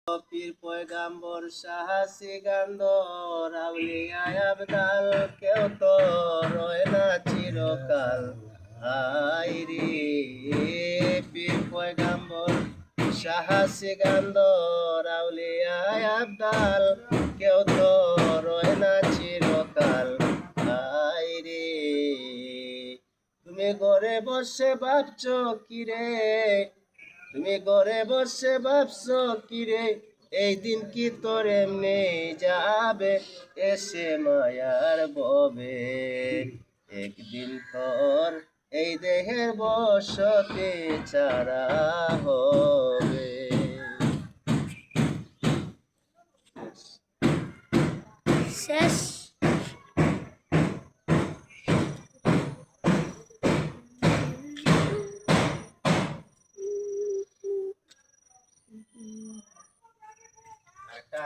পীর পয়গাম্বর সাহসী গান্ধর আউলিয়া আবদাল কেউ তো রয় না চিরকাল। আইরে পীর পয়গাম্বর সাহসী গান্ধর আউলিয়া আবদাল কেউ তো রয় না চিরকাল। আইরে তুমি ঘরে বসে ভাবছো কিরে, তুমি ঘরে বসে ভাবছো কিরে, এই দিন কি তোর এমনি যাবে এসে মায়ার ববে। একদিন তোর এই দেহের বসতে ছাড়া হবে। শেষ। একটা